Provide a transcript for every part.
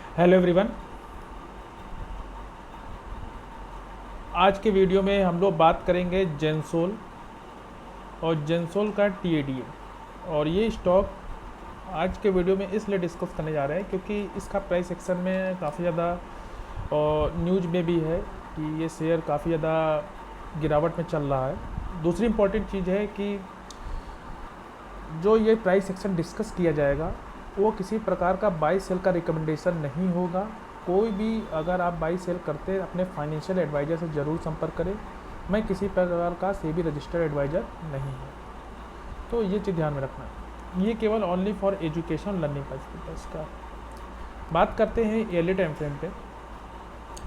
Hello everyone. आज के video में हम लोग बात करेंगे जेंसोल और जेंसोल का टीएडीए। और ये स्टॉक आज के वीडियो में इसलिए डिस्कस करने जा रहे हैं क्योंकि इसका प्राइस एक्शन में काफ़ी ज़्यादा और न्यूज में भी है कि ये शेयर काफ़ी ज़्यादा गिरावट में चल रहा है। दूसरी इम्पॉर्टेंट चीज़ है कि जो ये प्राइस एक्शन डिस्कस किया जाएगा वो किसी प्रकार का बाई सेल का रिकमेंडेशन नहीं होगा। कोई भी अगर आप बाई सेल करते हैं अपने फाइनेंशियल एडवाइज़र से ज़रूर संपर्क करें। मैं किसी प्रकार का सेबी रजिस्टर्ड एडवाइज़र नहीं हूँ, तो ये चीज़ ध्यान में रखना है। ये केवल ओनली फॉर एजुकेशन लर्निंग का इसका। बात करते हैं ईयरली टाइम फ्रेम पे।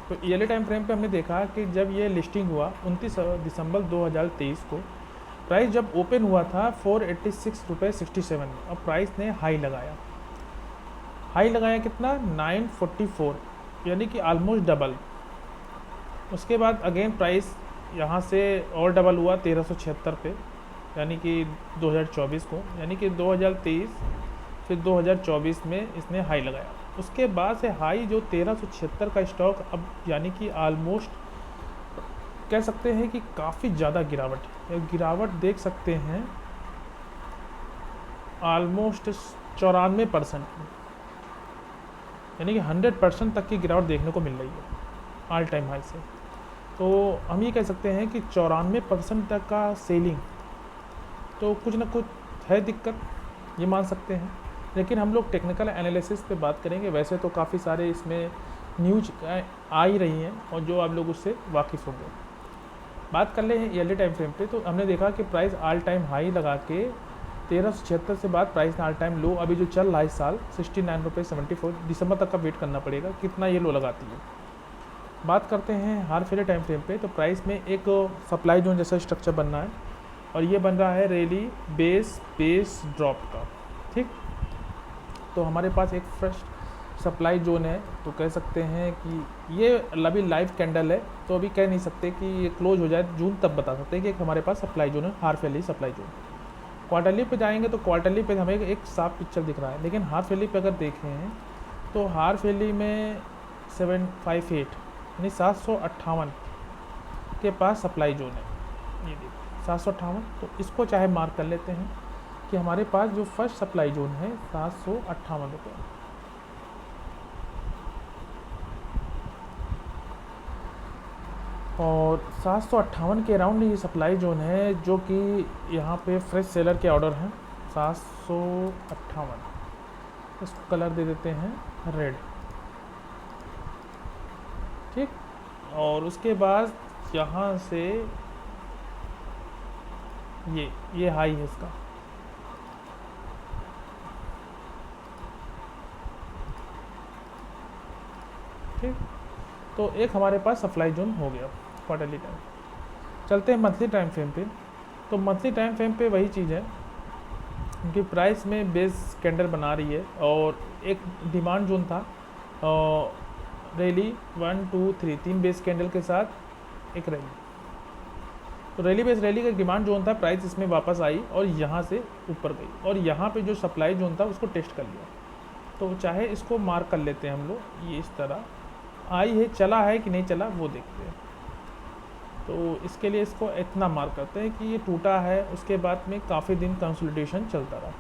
तो ईयरली टाइम फ्रेम पे हमने देखा कि जब ये लिस्टिंग हुआ 29 दिसंबर 2023 को, प्राइस जब ओपन हुआ था 486 रुपये 67 में, और प्राइस ने हाई लगाया कितना 944, यानी कि ऑलमोस्ट डबल। उसके बाद अगेन प्राइस यहाँ से और डबल हुआ 1376 पे, यानी कि 2024 को, यानी कि 2023 फिर 2024 में इसने हाई लगाया। उसके बाद से हाई जो 1376 का स्टॉक अब यानी कि ऑलमोस्ट कह सकते हैं कि काफ़ी ज़्यादा गिरावट देख सकते हैं, ऑलमोस्ट 94%, यानी कि 100% तक की गिरावट देखने को मिल रही है ऑल टाइम हाई से। तो हम ये कह सकते हैं कि 94% तक का सेलिंग, तो कुछ ना कुछ है दिक्कत, ये मान सकते हैं। लेकिन हम लोग टेक्निकल एनालिसिस पे बात करेंगे। वैसे तो काफ़ी सारे इसमें न्यूज आ ही रही हैं और जो आप लोग उससे वाकिफ़ होंगे। बात कर ले हैं ईयरली टाइम फ्रेम पे, तो हमने देखा कि प्राइस ऑल टाइम हाई लगा के 1376 से बाद प्राइस ऑल टाइम लो अभी जो चल रहा है इस साल 69 रुपये 74, दिसंबर तक का वेट करना पड़ेगा कितना ये लो लगाती है। बात करते हैं हार फेले टाइम फ्रेम पे, तो प्राइस में एक सप्लाई जोन जैसा स्ट्रक्चर बनना है और ये बन रहा है रैली बेस ड्रॉप का। ठीक, तो हमारे पास एक फ्रेश सप्लाई जोन है, तो कह सकते हैं कि ये अभी लाइव कैंडल है, तो अभी कह नहीं सकते कि ये क्लोज हो जाए जून, तब बता सकते हैं कि एक हमारे पास सप्लाई जोन है, हार फैली सप्लाई जोन। क्वार्टरली पे जाएंगे तो क्वार्टरली पे हमें एक साफ पिक्चर दिख रहा है, लेकिन हार फैली पे अगर देखें तो हार फैली में 758 यानी 758 के पास सप्लाई जोन है। ये देखिए 758, तो इसको चाहे मार्क कर लेते हैं कि हमारे पास जो फर्स्ट सप्लाई जोन है 758 रुपये, और 758 के अराउंड ये सप्लाई जोन है, जो कि यहाँ पे फ्रेश सेलर के ऑर्डर हैं 758। इसको कलर दे देते हैं रेड। ठीक, और उसके बाद यहाँ से ये हाई है इसका। ठीक, तो एक हमारे पास सप्लाई जोन हो गया क्वार्टरली टाइम। चलते हैं मंथली टाइम फ्रेम पे। तो मंथली टाइम फ्रेम पे वही चीज़ है कि प्राइस में बेस कैंडल बना रही है और एक डिमांड जोन था, रैली 1 2 3 3 बेस कैंडल के साथ एक रैली। तो रैली का डिमांड जोन था, प्राइस इसमें वापस आई और यहाँ से ऊपर गई, और यहाँ पे जो सप्लाई जोन था उसको टेस्ट कर लिया। तो चाहे इसको मार्क कर लेते हैं हम लोग, ये इस तरह आई है, चला है कि नहीं चला वो देखते हैं। तो इसके लिए इसको इतना मार्क करते हैं कि ये टूटा है, उसके बाद में काफ़ी दिन कंसोलिडेशन चलता रहा।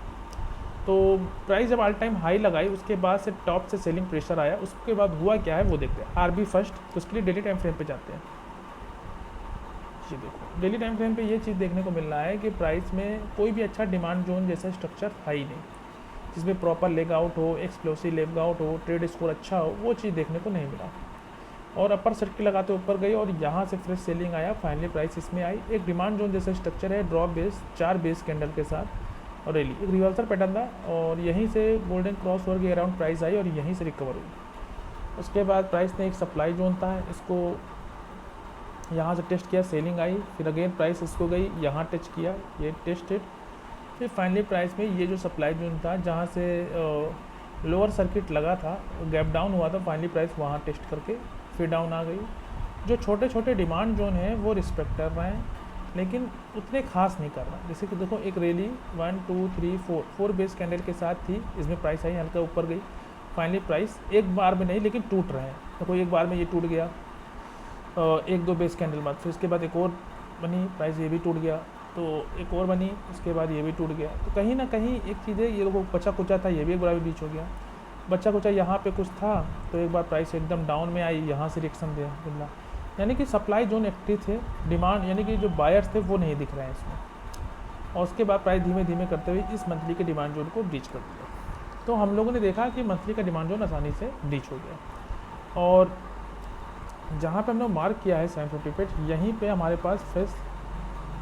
तो प्राइस जब ऑल टाइम हाई लगाई उसके बाद से टॉप से सेलिंग प्रेशर आया, उसके बाद हुआ क्या है वो देखते हैं। आरबी फर्स्ट, तो उसके लिए डेली टाइम फ्रेम पे जाते हैं। ये देखो डेली टाइम फ्रेम पे ये चीज़ देखने को मिल रहा है कि प्राइस में कोई भी अच्छा डिमांड जोन जैसा स्ट्रक्चर है ही नहीं, जिसमें प्रॉपर लेग आउट हो, एक्सप्लोसिव लेग आउट हो, ट्रेड स्कोर अच्छा हो, वो चीज़ देखने को नहीं मिला। और अपर सर्किल लगाते ऊपर गई और यहाँ से फ्रेश सेलिंग आया, फाइनली प्राइस इसमें आई। एक डिमांड जोन जैसा स्ट्रक्चर है, ड्रॉप बेस 4 बेस कैंडल के साथ और रैली, एक रिवर्सल पैटर्न था, और यहीं से गोल्डन क्रॉस ओवर के अराउंड प्राइस आई और यहीं से रिकवर हुई। उसके बाद प्राइस ने एक सप्लाई जोन था, इसको यहाँ से टेस्ट किया, सेलिंग आई, फिर अगेन प्राइस इसको गई, यहाँ टेस्ट किया, ये टेस्टेड, फिर फाइनली प्राइस में ये जो सप्लाई जोन था जहाँ से लोअर सर्किट लगा था, गैप डाउन हुआ था, फाइनली प्राइस वहाँ टेस्ट करके फिर डाउन आ गई। जो छोटे छोटे डिमांड जोन हैं वो रिस्पेक्ट कर रहे हैं, लेकिन उतने खास नहीं कर रहा। जैसे कि देखो एक रैली 1 2 3 4 बेस कैंडल के साथ थी, इसमें प्राइस आई हल्का ऊपर गई, फाइनली प्राइस एक बार में नहीं लेकिन टूट रहे हैं। तो कोई एक बार में ये टूट गया, एक दो बेस कैंडल बाद, फिर उसके बाद एक और बनी प्राइस, ये भी टूट गया, तो एक और बनी, उसके बाद ये भी टूट गया। तो कहीं ना कहीं एक चीज़ है, ये लोगों को बचा कुचा था, ये भी एक बार बीच हो गया, बचा कुचा यहाँ पे कुछ था, तो एक बार प्राइस एकदम डाउन में आई, यहाँ से रिएक्शन दिया बिल्ला, यानी कि सप्लाई जोन एक्टिव थे, डिमांड यानी कि जो बायर्स थे वो नहीं दिख रहे हैं इसमें। और उसके बाद प्राइस धीमे धीमे करते हुए इस मंथली के डिमांड जोन को ब्रीच कर दिया। तो हम लोगों ने देखा कि मंथली का डिमांड जोन आसानी से ब्रीच हो गया। और जहाँ पे हमने मार्क किया है 750 पे, यहीं पे हमारे पास फ्रेश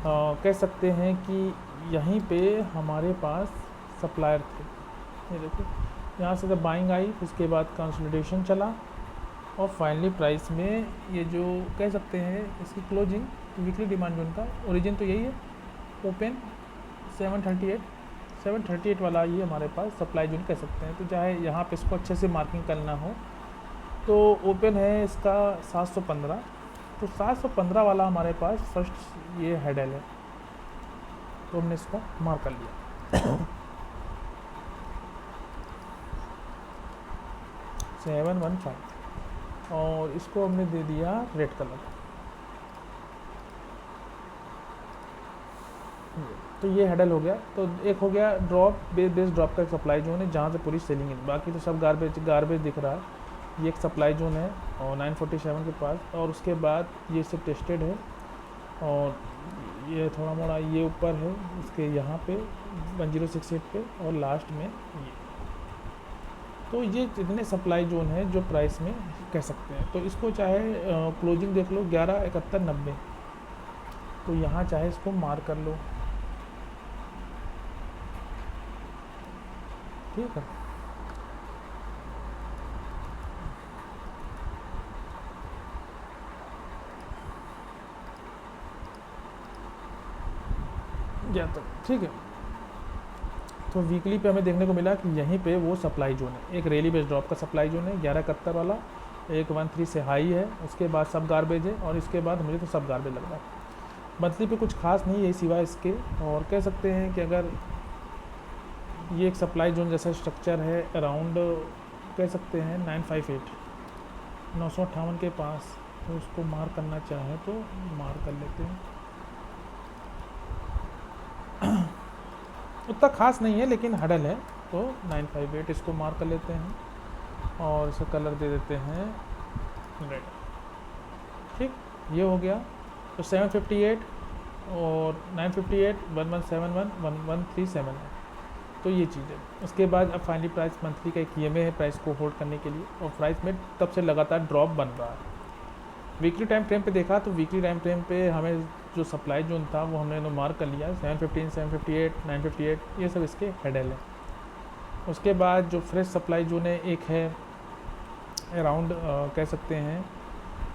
कह सकते हैं कि यहीं पे हमारे पास सप्लायर थे। ये देखो यहाँ से जब बाइंग आई, उसके बाद कंसोलिडेशन चला और फाइनली प्राइस में ये जो कह सकते हैं इसकी क्लोजिंग वीकली डिमांड जोन का ओरिजिन तो यही है, ओपन 738 वाला ये हमारे पास सप्लाई जोन कह सकते हैं। तो चाहे यहाँ पे इसको अच्छे से मार्किंग करना हो तो ओपन है इसका 715, तो 715 वाला हमारे पास फर्स्ट ये हेडल है, तो हमने इसको मार्क कर लिया 715 और इसको हमने दे दिया रेड कलर। तो ये हेडल हो गया। तो एक हो गया ड्रॉप, बेस ड्रॉप का एक सप्लाई जोन है जहाँ से पूरी सेलिंग है, बाकी तो सब गार्बेज दिख रहा है। ये एक सप्लाई जोन है और 947 के पास, और उसके बाद ये सब टेस्टेड है और ये थोड़ा मोड़ा ये ऊपर है इसके यहाँ पे 1068 पे और लास्ट में ये। तो ये जितने सप्लाई जोन है जो प्राइस में कह सकते हैं। तो इसको चाहे क्लोजिंग देख लो 1171.90, तो यहाँ चाहे इसको मार कर लो, ठीक है। या तो ठीक है। तो वीकली पे हमें देखने को मिला कि यहीं पे वो सप्लाई जोन है, एक रेली बेस ड्रॉप का सप्लाई जोन है 1171 वाला, एक 13 से हाई है, उसके बाद सब गार्बेज है और इसके बाद मुझे तो सब गार्बेज लग रहा है। मंथली पे कुछ खास नहीं है सिवाय इसके, और कह सकते हैं कि अगर ये एक सप्लाई जोन जैसा स्ट्रक्चर है अराउंड कह सकते हैं 958 के पास, तो उसको मार करना चाहें तो मार कर लेते हैं। उतना खास नहीं है लेकिन हडल है, तो 958 इसको मार कर लेते हैं और इसे कलर दे देते हैं रेड, ठीक। ये हो गया। तो 758 और 958 1171 1137 है, तो ये चीज़ है। उसके बाद अब फाइनली प्राइस मंथली का एक ईएमए है प्राइस को होल्ड करने के लिए, और प्राइस में तब से लगातार ड्रॉप बन रहा है। वीकली टाइम फ्रेम पे देखा तो वीकली टाइम फ्रेम पे हमें जो सप्लाई जोन था वो हमने मार्क कर लिया 715 758 958, ये सब इसके हेडल है। उसके बाद जो फ्रेश सप्लाई जोन है एक है अराउंड कह सकते हैं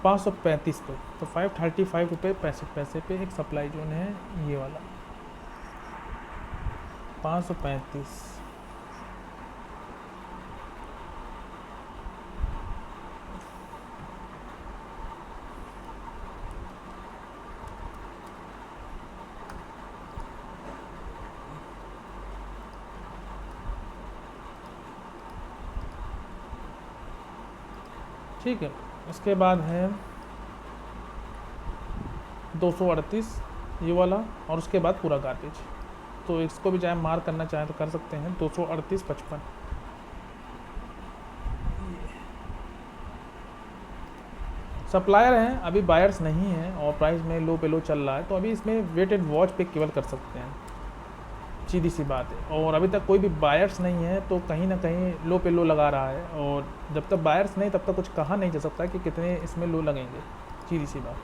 535 पे, तो 535 रुपये 65 पैसे पे एक सप्लाई जोन है ये वाला 535। ठीक है। उसके बाद है 238 ये वाला, और उसके बाद पूरा गार्बेज। तो इसको भी चाहे मार करना चाहें तो कर सकते हैं 238.55। सप्लायर हैं, अभी बायर्स नहीं हैं और प्राइस में लो पे लो चल रहा है, तो अभी इसमें वेट एंड वॉच पे केवल कर सकते हैं, सीधी सी बात है। और अभी तक कोई भी बायर्स नहीं है तो कहीं ना कहीं लो पे लो लगा रहा है, और जब तक बायर्स नहीं तब तक कुछ कहा नहीं जा सकता कि कितने इसमें लो लगेंगे, सीधी सी बात,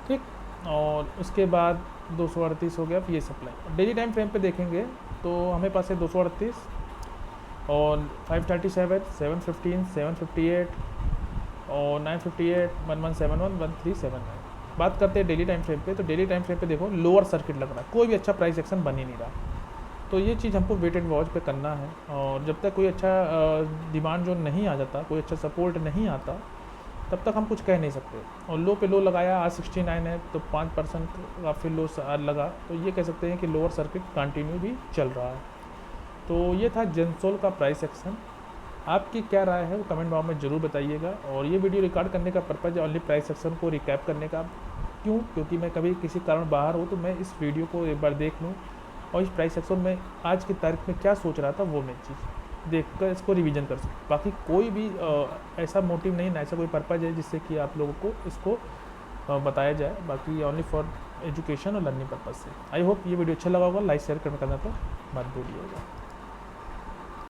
ठीक। और उसके बाद 238 हो गया ये सप्लाई। डेली टाइम फ्रेम पे देखेंगे तो हमें पास है 238 और 537 715 758 और 958 1171 1379। बात करते हैं डेली टाइम फ्रेम पे, तो डेली टाइम फ्रेम पे देखो लोअर सर्किट लग रहा है, कोई भी अच्छा प्राइस एक्शन बन ही नहीं रहा। तो ये चीज़ हमको वेट एंड वॉच पे करना है, और जब तक कोई अच्छा डिमांड जोन नहीं आ जाता, कोई अच्छा सपोर्ट नहीं आता, तब तक हम कुछ कह नहीं सकते। और लो पे लो लगाया, आज 69 है तो 5% का फिर लो लगा, तो ये कह सकते हैं कि लोअर सर्किट कंटिन्यू भी चल रहा है। तो ये था जेंसोल का प्राइस एक्शन। आपकी क्या राय है वो कमेंट बॉक्स में ज़रूर बताइएगा। और ये वीडियो रिकॉर्ड करने का पर्पज़ है ओनली प्राइस सेक्शन को रिकैप करने का। क्यों? क्योंकि मैं कभी किसी कारण बाहर हूँ तो मैं इस वीडियो को एक बार देख लूँ और इस प्राइस सेक्शन में आज की तारीख में क्या सोच रहा था वो मैं चीज़ देखकर इसको रिवीजन कर सकूँ। बाकी कोई भी ऐसा मोटिव नहीं ना, ऐसा कोई पर्पज़ है जिससे कि आप लोगों को इसको बताया जाए। बाकी ओनली फॉर एजुकेशन और लर्निंग पर्पज़ से। आई होप ये वीडियो अच्छा लगा होगा। लाइक शेयर करना तो मत भूलिएगा।